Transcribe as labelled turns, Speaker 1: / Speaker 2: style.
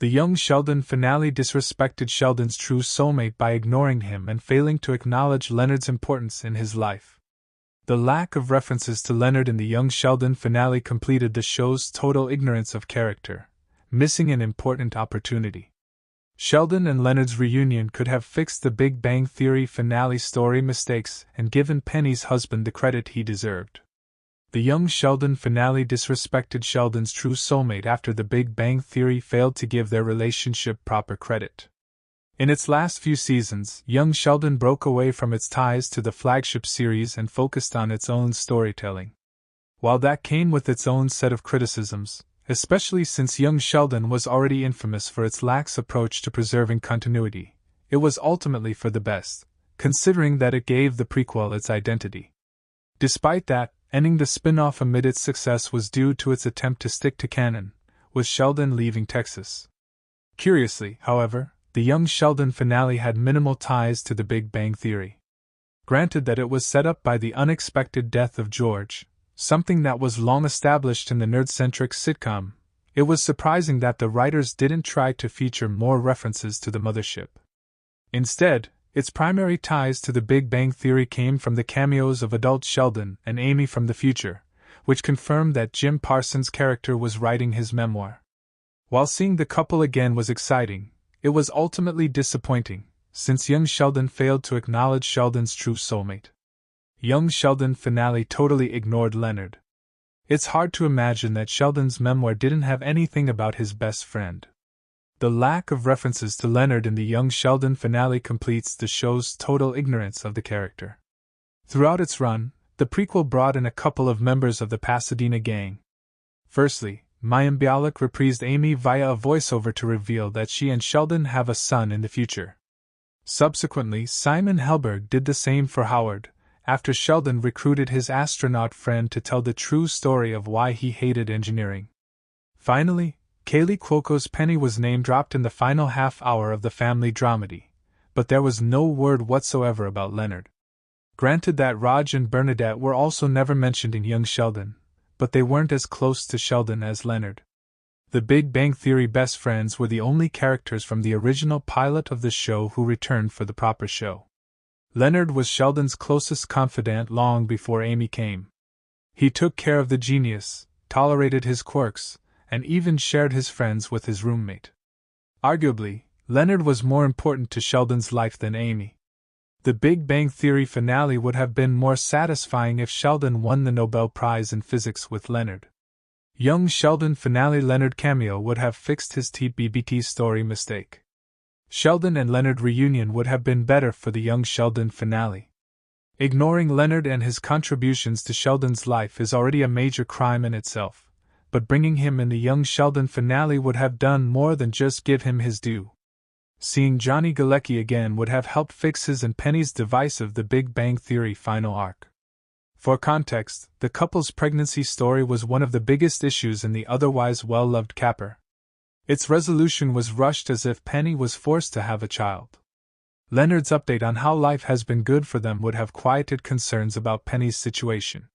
Speaker 1: The young Sheldon finale disrespected Sheldon's true soulmate by ignoring him and failing to acknowledge Leonard's importance in his life. The lack of references to Leonard in the young Sheldon finale completed the show's total ignorance of character, missing an important opportunity. Sheldon and Leonard's reunion could have fixed the Big Bang Theory finale story mistakes and given Penny's husband the credit he deserved. The young Sheldon finale disrespected Sheldon's true soulmate after the Big Bang Theory failed to give their relationship proper credit. In its last few seasons, young Sheldon broke away from its ties to the flagship series and focused on its own storytelling. While that came with its own set of criticisms, especially since young Sheldon was already infamous for its lax approach to preserving continuity, it was ultimately for the best, considering that it gave the prequel its identity. Despite that, ending the spin-off amid its success was due to its attempt to stick to canon, with Sheldon leaving Texas. Curiously, however, the young Sheldon finale had minimal ties to the Big Bang Theory. Granted that it was set up by the unexpected death of George, something that was long established in the nerd-centric sitcom, it was surprising that the writers didn't try to feature more references to the mothership. Instead, its primary ties to the Big Bang Theory came from the cameos of adult Sheldon and Amy from the future, which confirmed that Jim Parsons' character was writing his memoir. While seeing the couple again was exciting, it was ultimately disappointing, since young Sheldon failed to acknowledge Sheldon's true soulmate. Young Sheldon finale totally ignored Leonard. It's hard to imagine that Sheldon's memoir didn't have anything about his best friend. The lack of references to Leonard in the young Sheldon finale completes the show's total ignorance of the character. Throughout its run, the prequel brought in a couple of members of the Pasadena gang. Firstly, Mayim Bialik reprised Amy via a voiceover to reveal that she and Sheldon have a son in the future. Subsequently, Simon Helberg did the same for Howard, after Sheldon recruited his astronaut friend to tell the true story of why he hated engineering. Finally, Kaylee Cuoco's Penny was name-dropped in the final half-hour of the family dramedy, but there was no word whatsoever about Leonard. Granted that Raj and Bernadette were also never mentioned in young Sheldon, but they weren't as close to Sheldon as Leonard. The Big Bang Theory best friends were the only characters from the original pilot of the show who returned for the proper show. Leonard was Sheldon's closest confidant long before Amy came. He took care of the genius, tolerated his quirks, and even shared his friends with his roommate. Arguably, Leonard was more important to Sheldon's life than Amy. The Big Bang Theory finale would have been more satisfying if Sheldon won the Nobel Prize in Physics with Leonard. Young Sheldon finale Leonard cameo would have fixed his TBBT story mistake. Sheldon and Leonard reunion would have been better for the young Sheldon finale. Ignoring Leonard and his contributions to Sheldon's life is already a major crime in itself, but bringing him in the young Sheldon finale would have done more than just give him his due. Seeing Johnny Galecki again would have helped fix his and Penny's divisive The Big Bang Theory final arc. For context, the couple's pregnancy story was one of the biggest issues in the otherwise well-loved Capper. Its resolution was rushed as if Penny was forced to have a child. Leonard's update on how life has been good for them would have quieted concerns about Penny's situation.